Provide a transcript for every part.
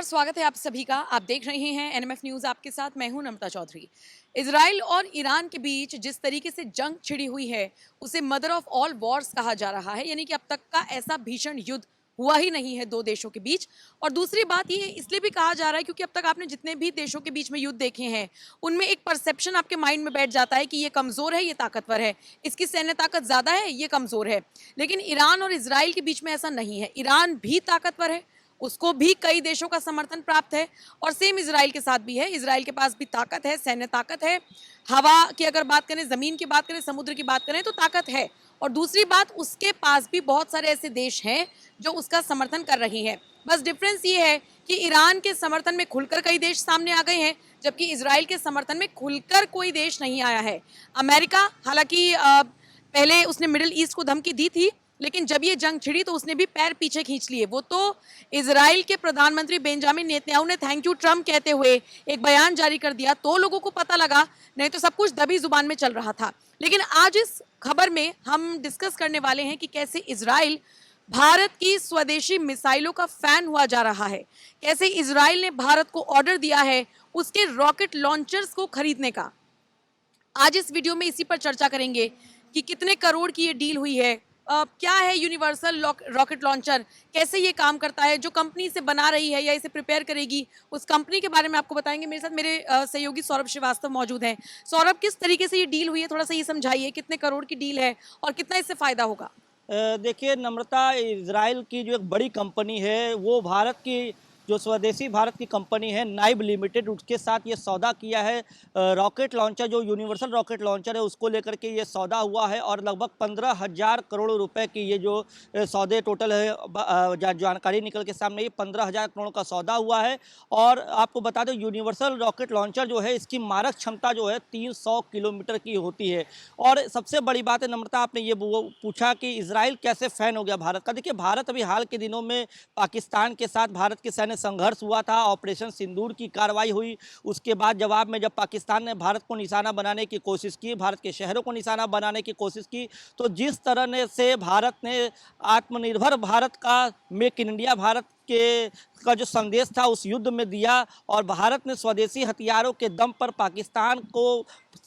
नमस्कार, स्वागत है आप सभी का। आप देख रहे हैं एनएमएफ न्यूज़, आपके साथ मैं हूं नम्रता चौधरी। इजराइल और ईरान के बीच जिस तरीके से जंग छिड़ी हुई है, उसे मदर ऑफ ऑल वॉर्स कहा जा रहा है। यानी कि अब तक का ऐसा भीषण युद्ध हुआ ही नहीं है दो देशों के बीच। और दूसरी बात ये इसलिए भी कहा जा रहा है क्योंकि अब तक आपने जितने भी देशों के बीच में युद्ध देखे हैं, उनमें एक परसेप्शन आपके माइंड में बैठ जाता है कि ये कमज़ोर है, ये ताकतवर है, इसकी सैन्य ताकत ज़्यादा है, ये कमज़ोर है। लेकिन ईरान और इजराइल के बीच में ऐसा नहीं है। ईरान भी ताकतवर है, उसको भी कई देशों का समर्थन प्राप्त है, और सेम इजराइल के साथ भी है। इजराइल के पास भी ताकत है, सैन्य ताकत है, हवा की अगर बात करें, ज़मीन की बात करें, समुद्र की बात करें तो ताकत है। और दूसरी बात, उसके पास भी बहुत सारे ऐसे देश हैं जो उसका समर्थन कर रही हैं। बस डिफरेंस ये है कि ईरान के समर्थन में खुलकर कई देश सामने आ गए हैं, जबकि इजराइल के समर्थन में खुलकर कोई देश नहीं आया है। अमेरिका हालांकि पहले उसने मिडिल ईस्ट को धमकी दी थी, लेकिन जब ये जंग छिड़ी तो उसने भी पैर पीछे खींच लिए। वो तो इजराइल के प्रधानमंत्री बेंजामिन नेतन्याहू ने थैंक यू ट्रम्प कहते हुए एक बयान जारी कर दिया तो लोगों को पता लगा, नहीं तो सब कुछ दबी जुबान में चल रहा था। लेकिन आज इस खबर में हम डिस्कस करने वाले हैं कि कैसे इजराइल भारत की स्वदेशी मिसाइलों का फैन हुआ जा रहा है, कैसे इजराइल ने भारत को ऑर्डर दिया है उसके रॉकेट लॉन्चर्स को खरीदने का। आज इस वीडियो में इसी पर चर्चा करेंगे कि कितने करोड़ की ये डील हुई है, क्या है यूनिवर्सल रॉकेट लॉन्चर, कैसे ये काम करता है, जो कंपनी इसे बना रही है या इसे प्रिपेयर करेगी उस कंपनी के बारे में आपको बताएंगे। मेरे साथ मेरे सहयोगी सौरभ श्रीवास्तव मौजूद हैं। सौरभ, किस तरीके से ये डील हुई है, थोड़ा सा ये समझाइए, कितने करोड़ की डील है और कितना इससे फायदा होगा। देखिए नम्रता, इजराइल की जो एक बड़ी कंपनी है वो भारत की जो स्वदेशी भारत की कंपनी है नाइब लिमिटेड, उसके साथ ये सौदा किया है। रॉकेट लॉन्चर जो यूनिवर्सल रॉकेट लॉन्चर है उसको लेकर के ये सौदा हुआ है और लगभग 15,000 करोड़ रुपए की ये जो सौदे टोटल है, जानकारी निकल के सामने, ये 15,000 करोड़ का सौदा हुआ है। और आपको बता दें यूनिवर्सल रॉकेट लॉन्चर जो है इसकी मारक क्षमता जो है 300 किलोमीटर की होती है। और सबसे बड़ी बात है नम्रता, आपने ये पूछा कि इजराइल कैसे फैन हो गया भारत का। देखिए भारत अभी हाल के दिनों में पाकिस्तान के साथ भारत के सैन्य संघर्ष हुआ था, ऑपरेशन सिंदूर की कार्रवाई हुई। उसके बाद जवाब में जब पाकिस्तान ने भारत को निशाना बनाने की कोशिश की, भारत के शहरों को निशाना बनाने की कोशिश की, तो जिस तरह से भारत ने आत्मनिर्भर भारत का, मेक इन इंडिया भारत के का जो संदेश था उस युद्ध में दिया, और भारत ने स्वदेशी हथियारों के दम पर पाकिस्तान को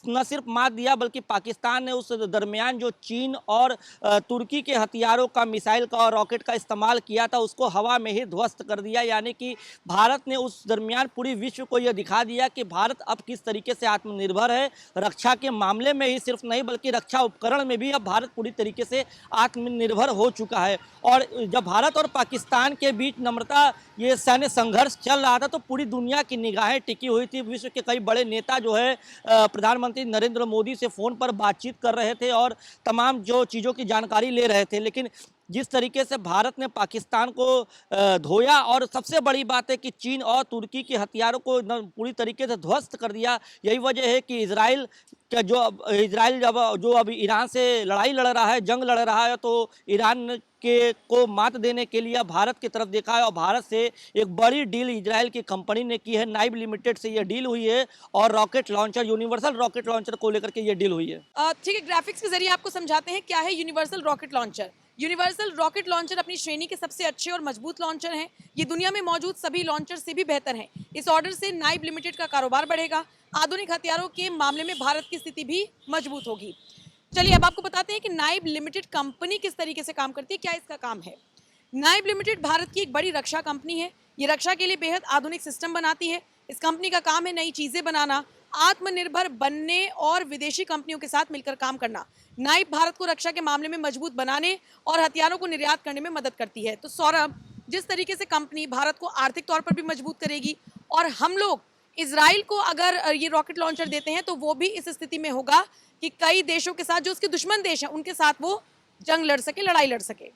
न सिर्फ मात दिया बल्कि पाकिस्तान ने उस दरमियान जो चीन और तुर्की के हथियारों का, मिसाइल का और रॉकेट का इस्तेमाल किया था उसको हवा में ही ध्वस्त कर दिया। यानी कि भारत ने उस दरमियान पूरी विश्व को यह दिखा दिया कि भारत अब किस तरीके से आत्मनिर्भर है। रक्षा के मामले में ही सिर्फ नहीं बल्कि रक्षा उपकरण में भी अब भारत पूरी तरीके से आत्मनिर्भर हो चुका है। और जब भारत और पाकिस्तान के बीच नम्रता ये सैन्य संघर्ष चल रहा था तो पूरी दुनिया की निगाहें टिकी हुई थी। विश्व के कई बड़े नेता जो है प्रधानमंत्री नरेंद्र मोदी से फ़ोन पर बातचीत कर रहे थे और तमाम जो चीज़ों की जानकारी ले रहे थे। लेकिन जिस तरीके से भारत ने पाकिस्तान को धोया, और सबसे बड़ी बात है कि चीन और तुर्की के हथियारों को पूरी तरीके से ध्वस्त कर दिया। यही वजह है कि इजराइल जब ईरान से लड़ाई लड़ रहा है, जंग लड़ रहा है, तो ईरान को मात देने के लिए भारत की तरफ देखा है। और भारत से एक बड़ी डील इजराइल की कंपनी ने की है, नाइब लिमिटेड से ये डील हुई है और rocket launcher, universal rocket launcher को लेकर के ये डील हुई है। ठीक है, ग्राफिक्स के जरिए आपको समझाते हैं क्या है universal rocket launcher. Universal rocket launcher अपनी श्रेणी के सबसे अच्छे और मजबूत लॉन्चर हैं। ये दुनिया में मौजूद सभी लॉन्चर से भी बेहतर हैं। इस ऑर्डर से नाइब लिमिटेड का कारोबार बढ़ेगा। आधुनिक हथियारों के मामले में भारत की स्थिति भी मजबूत होगी। चलिए अब आपको बताते हैं कि नाइब लिमिटेड कंपनी किस तरीके से काम करती है, क्या इसका काम है। नाइब लिमिटेड भारत की एक बड़ी रक्षा कंपनी है। ये रक्षा के लिए बेहद आधुनिक सिस्टम बनाती है। इस कंपनी का काम है नई चीजें बनाना, आत्मनिर्भर बनने और विदेशी कंपनियों के साथ मिलकर काम करना। नाइब भारत को रक्षा के मामले में मजबूत बनाने और हथियारों को निर्यात करने में मदद करती है। तो सौरभ, जिस तरीके से कंपनी भारत को आर्थिक तौर पर भी मजबूत करेगी और हम लोग इजराइल को अगर ये रॉकेट लॉन्चर देते हैं तो वो भी इस स्थिति में होगा कि कई देशों के साथ जो उसके दुश्मन देश हैं उनके साथ वो जंग लड़ सके, लड़ाई लड़ सके।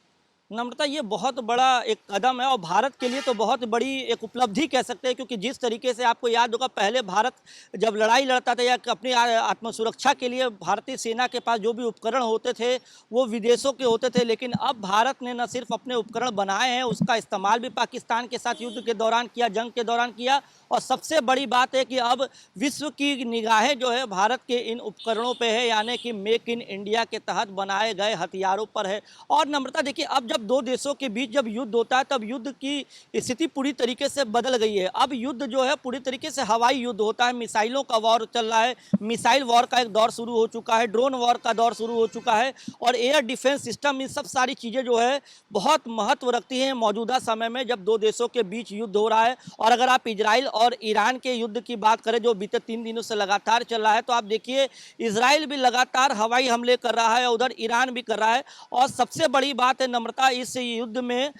नम्रता, ये बहुत बड़ा एक कदम है और भारत के लिए तो बहुत बड़ी एक उपलब्धि कह सकते हैं, क्योंकि जिस तरीके से आपको याद होगा पहले भारत जब लड़ाई लड़ता था या अपनी आत्मसुरक्षा के लिए भारतीय सेना के पास जो भी उपकरण होते थे वो विदेशों के होते थे। लेकिन अब भारत ने न सिर्फ अपने उपकरण बनाए हैं, उसका इस्तेमाल भी पाकिस्तान के साथ युद्ध के दौरान किया, जंग के दौरान किया। और सबसे बड़ी बात है कि अब विश्व की निगाहें जो है भारत के इन उपकरणों पे है, यानी कि मेक इन इंडिया के तहत बनाए गए हथियारों पर है। और नम्रता देखिए, अब जब जब दो देशों के बीच जब युद्ध होता है तब युद्ध की स्थिति पूरी तरीके से बदल गई है। अब युद्ध जो है पूरी तरीके से हवाई युद्ध होता है, मिसाइलों का वॉर चल रहा है, मिसाइल वॉर का एक दौर शुरू हो चुका है, ड्रोन वॉर का दौर शुरू हो चुका है और एयर डिफेंस सिस्टम, इन सब सारी चीज़ें जो है बहुत महत्व रखती हैं मौजूदा समय में जब दो देशों के बीच युद्ध हो रहा है। और अगर आप इजराइल और ईरान के युद्ध की बात करें जो बीते 3 दिनों से लगातार चल रहा है, तो आप देखिए इजराइल भी लगातार हवाई हमले कर रहा है, उधर ईरान भी कर रहा है। और सबसे बड़ी बात है नम्रता, इस युद्ध में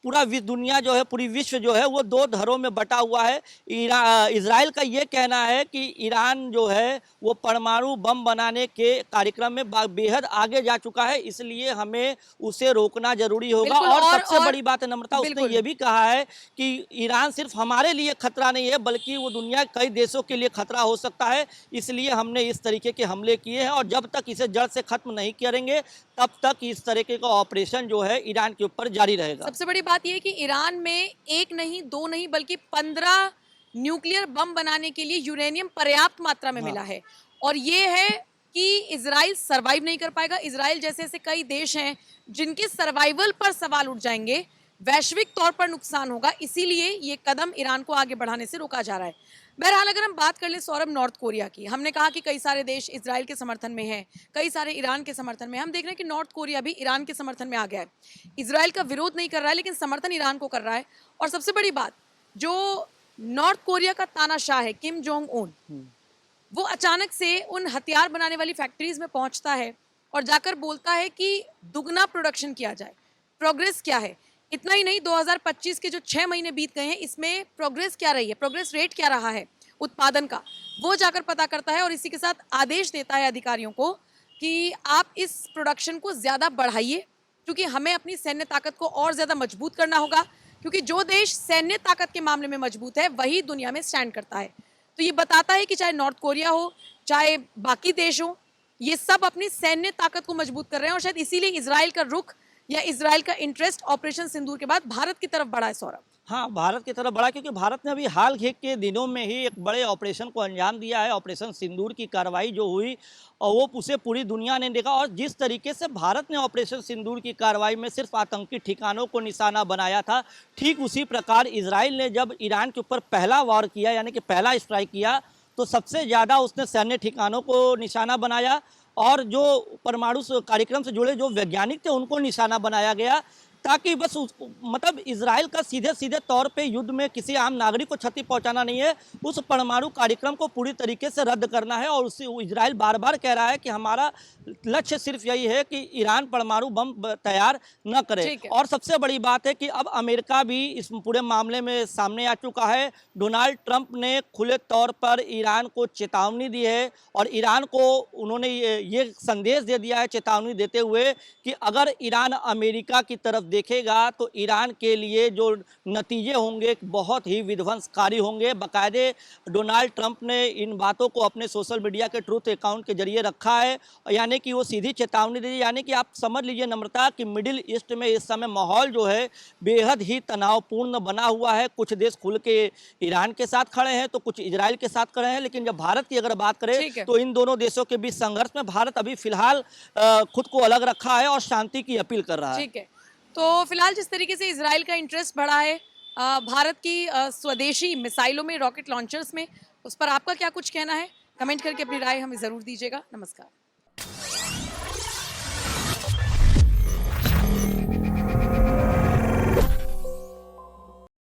पूरा दुनिया जो है, पूरी विश्व जो है वो दो धड़ों में बटा हुआ है। इजराइल का ये कहना है कि ईरान जो है वो परमाणु बम बनाने के कार्यक्रम में बेहद आगे जा चुका है, इसलिए हमें उसे रोकना जरूरी होगा। और सबसे बड़ी बात है नम्रता, उसने ये भी कहा है कि ईरान सिर्फ हमारे लिए खतरा नहीं है बल्कि वो दुनिया के कई देशों के लिए खतरा हो सकता है, इसलिए हमने इस तरीके के हमले किए हैं और जब तक इसे जड़ से खत्म नहीं करेंगे तब तक इस तरीके का ऑपरेशन जो है ईरान के ऊपर जारी रहेगा। सबसे बड़ी बात यह है कि ईरान में एक नहीं, दो नहीं, बल्कि 15 न्यूक्लियर बम बनाने के लिए यूरेनियम पर्याप्त मात्रा में मिला है। और ये है कि इजराइल सरवाइव नहीं कर पाएगा। इजराइल जैसे ऐसे कई देश हैं जिनके सर्वाइवल पर सवाल उठ जाएंगे, वैश्विक तौर पर नुकसान होगा, इसीलिए ये कदम ईरान को आगे बढ़ाने से रोका जा रहा है। बहरहाल अगर हम बात कर लें सौरभ नॉर्थ कोरिया की, हमने कहा कि कई सारे देश इजराइल के समर्थन में हैं, कई सारे ईरान के समर्थन में। हम देख रहे हैं कि नॉर्थ कोरिया भी ईरान के समर्थन में आ गया है, इजराइल का विरोध नहीं कर रहा है लेकिन समर्थन ईरान को कर रहा है। और सबसे बड़ी बात, जो नॉर्थ कोरिया का तानाशाह है किम जोंग उन, वो अचानक से उन हथियार बनाने वाली फैक्ट्रीज में पहुंचता है और जाकर बोलता है कि दुगना प्रोडक्शन किया जाए। प्रोग्रेस क्या है? इतना ही नहीं, 2025 के जो 6 महीने बीत गए हैं इसमें प्रोग्रेस क्या रही है, प्रोग्रेस रेट क्या रहा है उत्पादन का, वो जाकर पता करता है और इसी के साथ आदेश देता है अधिकारियों को कि आप इस प्रोडक्शन को ज़्यादा बढ़ाइए, क्योंकि हमें अपनी सैन्य ताकत को और ज़्यादा मजबूत करना होगा, क्योंकि जो देश सैन्य ताकत के मामले में मजबूत है वही दुनिया में स्टैंड करता है। तो ये बताता है कि चाहे नॉर्थ कोरिया हो, चाहे बाकी देश हो, ये सब अपनी सैन्य ताकत को मजबूत कर रहे हैं और शायद इसीलिए इजराइल का रुख या इजराइल का इंटरेस्ट ऑपरेशन सिंदूर के बाद भारत की तरफ बढ़ा है। सौरभ, हाँ, भारत की तरफ बढ़ा क्योंकि भारत ने अभी हाल ही के दिनों में ही एक बड़े ऑपरेशन को अंजाम दिया है। ऑपरेशन सिंदूर की कार्रवाई जो हुई और वो उसे पूरी दुनिया ने देखा, और जिस तरीके से भारत ने ऑपरेशन सिंदूर की कार्रवाई में सिर्फ आतंकी ठिकानों को निशाना बनाया था, ठीक उसी प्रकार इजराइल ने जब ईरान के ऊपर पहला वार किया, यानी कि पहला स्ट्राइक किया, तो सबसे ज़्यादा उसने सैन्य ठिकानों को निशाना बनाया और जो परमाणु कार्यक्रम से जुड़े जो वैज्ञानिक थे उनको निशाना बनाया गया, ताकि बस मतलब इजराइल का सीधे सीधे तौर पे युद्ध में किसी आम नागरिक को क्षति पहुंचाना नहीं है, उस परमाणु कार्यक्रम को पूरी तरीके से रद्द करना है। और उससे इजराइल बार बार कह रहा है कि हमारा लक्ष्य सिर्फ यही है कि ईरान परमाणु बम तैयार न करे। और सबसे बड़ी बात है कि अब अमेरिका भी इस पूरे मामले में सामने आ चुका है। डोनाल्ड ट्रंप ने खुले तौर पर ईरान को चेतावनी दी है और ईरान को उन्होंने ये संदेश दे दिया है चेतावनी देते हुए कि अगर ईरान अमेरिका की तरफ देखेगा तो ईरान के लिए जो नतीजे होंगे बहुत ही विध्वंसकारी होंगे। बाकायदे डोनाल्ड ट्रंप ने इन बातों को अपने सोशल मीडिया के ट्रूथ अकाउंट के जरिए रखा है, यानी कि वो सीधी चेतावनी दी, यानी कि आप समझ लीजिए नम्रता कि मिडिल ईस्ट में इस समय माहौल जो है बेहद ही तनावपूर्ण बना हुआ है। कुछ देश खुल के ईरान के साथ खड़े हैं तो कुछ इजराइल के साथ खड़े हैं, लेकिन जब भारत की अगर बात करें तो इन दोनों देशों के बीच संघर्ष में भारत अभी फिलहाल खुद को अलग रखा है और शांति की अपील कर रहा है। ठीक है, तो फिलहाल जिस तरीके से इजराइल का इंटरेस्ट बढ़ा है भारत की स्वदेशी मिसाइलों में, रॉकेट लॉन्चर्स में, उस पर आपका क्या कुछ कहना है? कमेंट करके अपनी राय हमें ज़रूर दीजिएगा। नमस्कार।